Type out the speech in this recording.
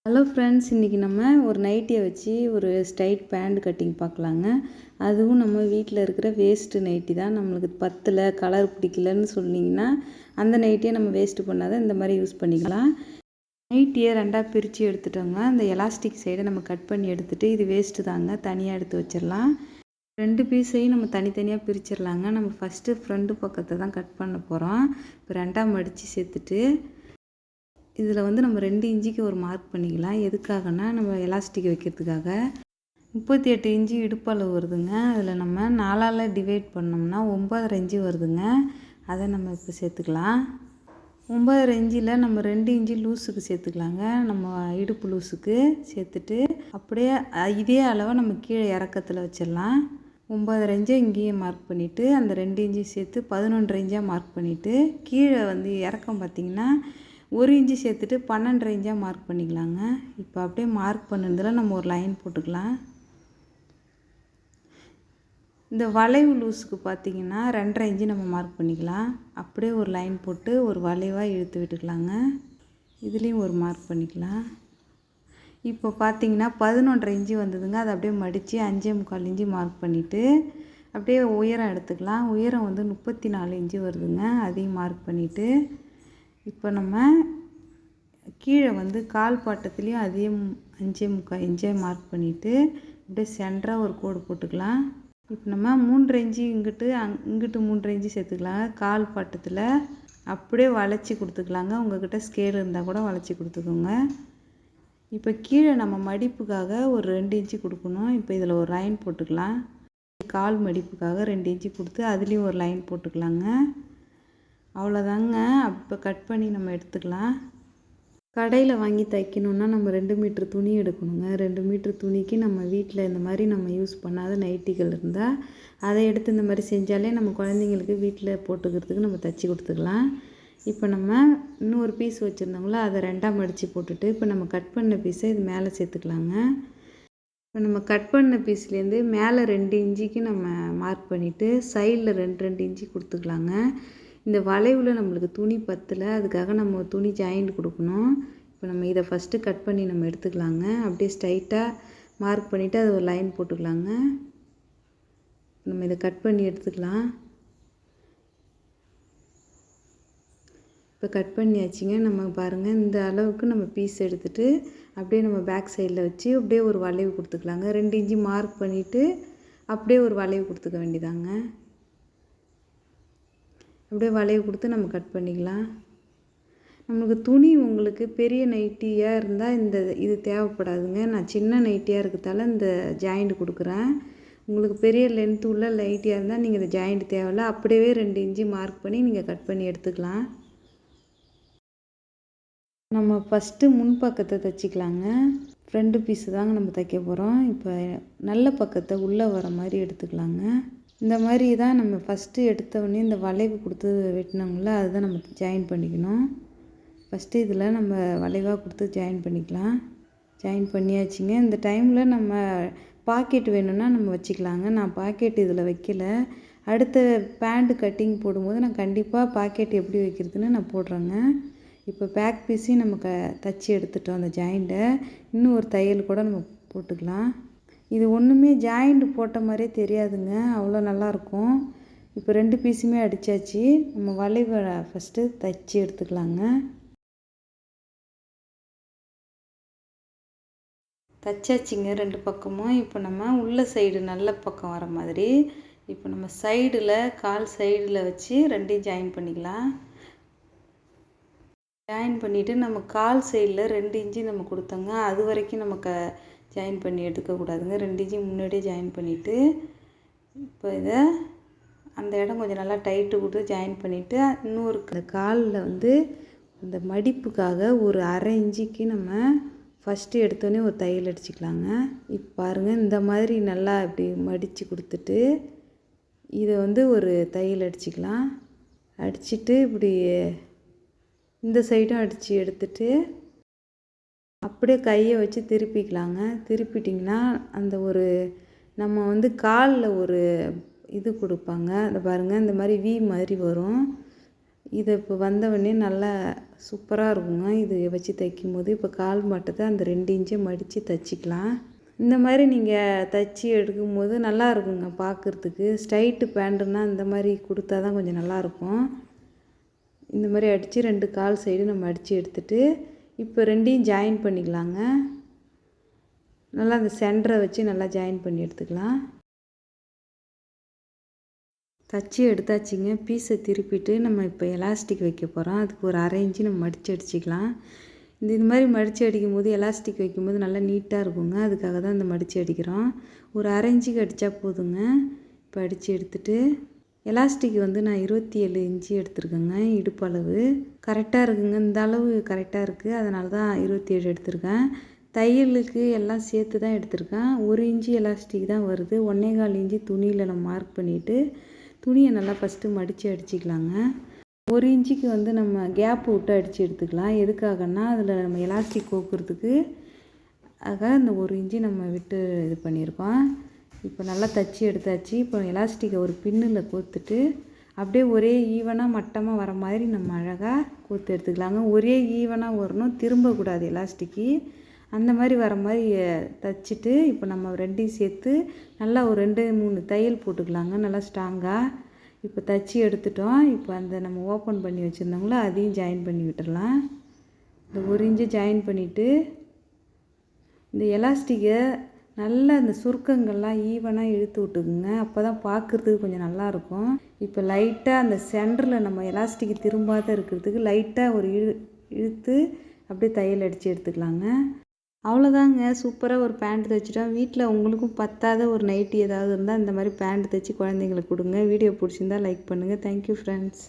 Hello friends, இன்றைக்கி நம்ம ஒரு நைட்டியை வச்சு ஒரு ஸ்ட்ரைட் பேண்ட் கட்டிங் பார்க்கலாங்க. அதுவும் நம்ம வீட்டில் இருக்கிற வேஸ்ட்டு நைட்டி தான். நம்மளுக்கு பத்தலை, கலர் பிடிக்கலன்னு சொன்னிங்கன்னா அந்த நைட்டியை நம்ம வேஸ்ட்டு பண்ணாத இந்த மாதிரி யூஸ் பண்ணிக்கலாம். நைட்டியை ரெண்டாக பிரித்து எடுத்துட்டோங்க. அந்த எலாஸ்டிக் சைடை நம்ம கட் பண்ணி எடுத்துகிட்டு இது வேஸ்ட்டு தாங்க, தனியாக எடுத்து வச்சிடலாம். ரெண்டு பீஸையும் நம்ம தனித்தனியாக பிரிச்சிடலாங்க. நம்ம ஃபஸ்ட்டு ஃப்ரண்ட்டு பக்கத்தை தான் கட் பண்ண போகிறோம். இப்போ ரெண்டாக மடித்து சேர்த்துட்டு இதில் வந்து நம்ம 2 இன்ச்சுக்கு ஒரு மார்க் பண்ணிக்கலாம். எதுக்காகனா நம்ம எலாஸ்டிக் வைக்கிறதுக்காக. 38 இன்ச்சு இடுப்பளவு வருதுங்க. அதில் நம்ம 4ஆல் டிவைட் பண்ணோம்னா 9.5 இன்ச்சு வருதுங்க. அதை நம்ம இப்போ சேர்த்துக்கலாம். 9.5 இன்ச்சில் நம்ம 2 இன்ச்சு லூஸுக்கு சேர்த்துக்கலாங்க. நம்ம இடுப்பு லூஸுக்கு சேர்த்துட்டு அப்படியே இதே அளவை நம்ம கீழே இறக்கத்தில் வச்சிடலாம். 9.5 இன்ச்சை இங்கேயே மார்க் பண்ணிவிட்டு அந்த 2 இன்ச்சு சேர்த்து 11.5 இன்ச்சாக மார்க் பண்ணிவிட்டு கீழே வந்து இறக்கம் பார்த்திங்கன்னா 1 இன்ச்சு சேர்த்துட்டு 12.5 இன்ச்சாக மார்க் பண்ணிக்கலாங்க. இப்போ அப்படியே மார்க் பண்ணதில் நம்ம ஒரு லைன் போட்டுக்கலாம். இந்த வளைவு லூஸுக்கு பார்த்திங்கன்னா 2.5 இன்ச்சு நம்ம மார்க் பண்ணிக்கலாம். அப்படியே ஒரு லைன் போட்டு ஒரு வளைவாக இழுத்து விட்டுக்கலாங்க. இதுலேயும் ஒரு மார்க் பண்ணிக்கலாம். இப்போ பார்த்திங்கன்னா 11.5 இன்ச்சு வந்ததுங்க. அதை அப்படியே மடித்து 5.25 இன்ச்சு மார்க் பண்ணிவிட்டு அப்படியே உயரம் எடுத்துக்கலாம். உயரம் வந்து 34 இன்ச்சு வருதுங்க. அதையும் மார்க் பண்ணிவிட்டு இப்போ நம்ம கீழே வந்து கால் பாட்டத்துலேயும் அதையும் 5.25 இன்ச்சை மார்க் பண்ணிவிட்டு அப்படியே சென்டராக ஒரு கோடு போட்டுக்கலாம். இப்போ நம்ம 3.5 இன்ச்சு இங்கிட்டு 3.5 இன்ச்சு சேர்த்துக்கலாங்க. கால் பாட்டத்தில் அப்படியே வளைச்சி கொடுத்துக்கலாங்க. உங்கள்கிட்ட ஸ்கேல் இருந்தால் கூட வளைச்சி கொடுத்துக்கோங்க. இப்போ கீழே நம்ம மடிப்புக்காக ஒரு 2 இன்ச்சு கொடுக்கணும். இப்போ இதில் ஒரு லைன் போட்டுக்கலாம். கால் மடிப்புக்காக 2 இன்ச்சு கொடுத்து அதுலேயும் ஒரு லைன் போட்டுக்கலாங்க. அவ்வளோதாங்க. அப்போ கட் பண்ணி நம்ம எடுத்துக்கலாம். கடையில் வாங்கி தைக்கணுன்னா நம்ம 2 மீட்ரு துணி எடுக்கணுங்க. 2 மீட்ரு துணிக்கு நம்ம வீட்டில் இந்த மாதிரி நம்ம யூஸ் பண்ணாத நைட்டிகள் இருந்தால் அதை எடுத்து இந்த மாதிரி செஞ்சாலே நம்ம குழந்தைங்களுக்கு வீட்டில் போட்டுக்கிறதுக்கு நம்ம தைச்சி கொடுத்துக்கலாம். இப்போ நம்ம இன்னொரு பீஸ் வச்சுருந்தோங்களோ அதை 2ஆக மடித்து போட்டுட்டு இப்போ நம்ம கட் பண்ண பீஸை இது மேலே சேர்த்துக்கலாங்க. இப்போ நம்ம கட் பண்ண பீஸ்லேருந்து மேலே 2 இன்ச்சுக்கு நம்ம மார்க் பண்ணிவிட்டு சைடில் 2 இன்ச்சு கொடுத்துக்கலாங்க. இந்த வளைவில் நம்மளுக்கு துணி பத்தலை, அதுக்காக நம்ம துணி ஜாயிண்ட் கொடுக்கணும். இப்போ நம்ம இதை ஃபஸ்ட்டு கட் பண்ணி நம்ம எடுத்துக்கலாங்க. அப்படியே ஸ்ட்ரைட்டாக மார்க் பண்ணிவிட்டு அது ஒரு லைன் போட்டுக்கலாங்க. நம்ம இதை கட் பண்ணி எடுத்துக்கலாம். இப்போ கட் பண்ணியாச்சுங்க. நம்ம பாருங்கள், இந்த அளவுக்கு நம்ம பீஸ் எடுத்துகிட்டு அப்படியே நம்ம பேக் சைடில் வச்சு அப்படியே ஒரு வளைவு கொடுத்துக்கலாங்க. 2 இன்ச்சு மார்க் பண்ணிவிட்டு அப்படியே ஒரு வளைவு கொடுத்துக்க வேண்டியதாங்க. அப்படியே வளைவு கொடுத்து நம்ம கட் பண்ணிக்கலாம். நம்மளுக்கு துணி உங்களுக்கு பெரிய நைட்டியாக இருந்தால் இது தேவைப்படாதுங்க. நான் சின்ன நைட்டியாக இருக்கிறதால இந்த ஜாயிண்ட் கொடுக்குறேன். உங்களுக்கு பெரிய லென்த்து உள்ள நைட்டியாக இருந்தால் நீங்கள் இந்த ஜாயிண்ட் தேவையில்ல. அப்படியே 2 இன்ச்சு மார்க் பண்ணி நீங்கள் கட் பண்ணி எடுத்துக்கலாம். நம்ம ஃபஸ்ட்டு முன் பக்கத்தை தைச்சிக்கலாங்க. ஃப்ரண்ட் பீஸு தாங்க நம்ம தைக்க போகிறோம். இப்போ நல்ல பக்கத்தை உள்ளே வர மாதிரி எடுத்துக்கலாங்க. இந்த மாதிரி தான் நம்ம ஃபஸ்ட்டு எடுத்தோடனே இந்த வளைவு கொடுத்து வெட்டினோம்ல அதுதான் நம்ம ஜாயின் பண்ணிக்கணும். ஃபஸ்ட்டு இதில் நம்ம வளைவாக கொடுத்து ஜாயின் பண்ணிக்கலாம். ஜாயின் பண்ணியாச்சுங்க. இந்த டைமில் நம்ம பாக்கெட் வேணும்னா நம்ம வச்சுக்கலாங்க. நான் பாக்கெட் இதில் வைக்கல. அடுத்த பேண்ட் கட்டிங் போடும்போது நான் கண்டிப்பாக பாக்கெட் எப்படி வைக்கிறதுன்னு நான் போடுறேங்க. இப்போ பேக் பீஸையும் நம்ம தைச்சி எடுத்துட்டோம். அந்த ஜாயிண்ட்டை இன்னும் ஒரு தையல் கூட நம்ம போட்டுக்கலாம். இது ஒன்றுமே ஜாயிண்ட் போட்ட மாதிரியே தெரியாதுங்க, அவ்வளோ நல்லாயிருக்கும். இப்போ 2 பீஸுமே அடித்தாச்சு. நம்ம வளைவை ஃபஸ்ட்டு தைச்சி எடுத்துக்கலாங்க. தைச்சாச்சிங்க 2 பக்கமும். இப்போ நம்ம உள்ள சைடு நல்ல பக்கம் வர மாதிரி இப்போ நம்ம சைடில் கால் சைடில் வச்சு 2ஐயும் ஜாயின் பண்ணிக்கலாம். ஜாயின் பண்ணிவிட்டு நம்ம கால் சைடில் 2 இன்ச்சு நம்ம கொடுத்தோங்க. அது வரைக்கும் நம்ம ஜாயின் பண்ணி எடுக்கக்கூடாதுங்க. 2 இன்ச்சு முன்னாடியே ஜாயின் பண்ணிவிட்டு இப்போ இதை அந்த இடம் கொஞ்சம் நல்லா டைட்டு கொடுத்து ஜாயின் பண்ணிவிட்டு இன்னொரு காலில் வந்து இந்த மடிப்புக்காக ஒரு 1/2 இன்ச்சுக்கு நம்ம ஃபஸ்ட்டு எடுத்தோடனே ஒரு தையல் அடிச்சுக்கலாங்க. இப்போ பாருங்கள், இந்த மாதிரி நல்லா இப்படி மடித்து கொடுத்துட்டு இதை வந்து ஒரு தையல் அடிச்சுக்கலாம். அடிச்சுட்டு இப்படி இந்த சைடும் அடித்து எடுத்துட்டு அப்படியே கையை வச்சு திருப்பிக்கலாங்க. திருப்பிட்டிங்கன்னா அந்த ஒரு நம்ம வந்து காலில் ஒரு இது கொடுப்பாங்க. அதை பாருங்கள், இந்த மாதிரி வி மாதிரி வரும். இதை இப்போ வந்தவுடனே நல்லா சூப்பராக இருக்குங்க இது வச்சு தைக்கும்போது. இப்போ கால் மட்டத்தை அந்த 2 இன்ச்சை மடித்து தைச்சிக்கலாம். இந்த மாதிரி நீங்கள் தைச்சி எடுக்கும்போது நல்லா இருக்குங்க பார்க்குறதுக்கு. ஸ்ட்ரைட்டு பேண்ட்டுன்னா இந்த மாதிரி கொடுத்தா தான் கொஞ்சம் நல்லாயிருக்கும். இந்த மாதிரி அடித்து 2 கால் சைடு நம்ம அடித்து எடுத்துகிட்டு இப்போ 2யும் ஜாயின் பண்ணிக்கலாங்க. நல்லா அந்த சென்டரை வச்சு நல்லா ஜாயின் பண்ணி எடுத்துக்கலாம். தச்சு எடுத்தாச்சுங்க. பீஸை திருப்பிட்டு நம்ம இப்போ எலாஸ்டிக் வைக்க போகிறோம். அதுக்கு ஒரு 1/2 இன்ச்சு நம்ம மடித்து அடிச்சிக்கலாம். இது மாதிரி மடித்து அடிக்கும்போது எலாஸ்டிக் வைக்கும்போது நல்லா நீட்டாக இருக்குங்க. அதுக்காக தான் இந்த மடித்து அடிக்கிறோம். ஒரு 1/2 இன்ச்சுக்கு அடித்தா போதுங்க. இப்போ அடித்து எடுத்துகிட்டு எலாஸ்டிக் நான் 27 இன்ச்சு எடுத்துருக்கேங்க. இடுப்பளவு கரெக்டாக இருக்குங்க. இந்த அளவு கரெக்டாக இருக்குது. அதனால தான் 27 எடுத்திருக்கேன். தையலுக்கு எல்லாம் சேர்த்து தான் எடுத்திருக்கேன். 1 இன்ச்சு எலாஸ்டிக் தான் வருது. 1.25 இன்ச்சு துணியில் நம்ம மார்க் பண்ணிவிட்டு துணியை நல்லா ஃபஸ்ட்டு மடித்து அடிச்சிக்கலாங்க. 1 இன்ச்சுக்கு நம்ம கேப் விட்டு அடித்து எடுத்துக்கலாம். எதுக்காகன்னா அதில் நம்ம எலாஸ்டிக் கோக்குறதுக்கு இந்த 1 இன்ச்சு நம்ம விட்டு இது பண்ணியிருக்கோம். இப்போ நல்லா தச்சு எடுத்தாச்சு. இப்போ எலாஸ்டிக்கை ஒரு பின்னில் கோர்த்துட்டு அப்படியே ஒரே ஈவனாக மட்டமாக வர மாதிரி நம்ம அழகாக கோர்த்து எடுத்துக்கலாங்க. ஒரே ஈவனாக வரணும், திரும்பக்கூடாது எலாஸ்டிக்கு. அந்த மாதிரி வர மாதிரி தைச்சிட்டு இப்போ நம்ம 2யும் சேர்த்து நல்லா ஒரு 2-3 தையல் போட்டுக்கலாங்க. நல்லா ஸ்ட்ராங்காக இப்போ தைச்சி எடுத்துட்டோம். இப்போ அந்த நம்ம ஓப்பன் பண்ணி வச்சுருந்தோங்களோ அதையும் ஜாயின் பண்ணி விட்டுடலாம். இந்த 1 இன்ச்சு ஜாயின் பண்ணிவிட்டு இந்த எலாஸ்டிக்கை நல்லா இந்த சுருக்கங்கள்லாம் ஈவனாக இழுத்து விட்டுக்குங்க. அப்போ தான் பார்க்குறதுக்கு கொஞ்சம் நல்லாயிருக்கும். இப்போ லைட்டாக அந்த சென்டரில் நம்ம எலாஸ்டிக்கு திரும்பாத இருக்கிறதுக்கு லைட்டாக ஒரு இழுத்து அப்படியே தையல் அடித்து எடுத்துக்கலாங்க. அவ்வளோதாங்க. சூப்பராக ஒரு பேண்ட் தைச்சிட்டோம். வீட்டில் உங்களுக்கும் பத்தாத ஒரு நைட்டி ஏதாவது இருந்தால் இந்த மாதிரி பேண்ட் தைச்சி குழந்தைங்களுக்கு கொடுங்க. வீடியோ பிடிச்சிருந்தா லைக் பண்ணுங்கள். Thank you friends.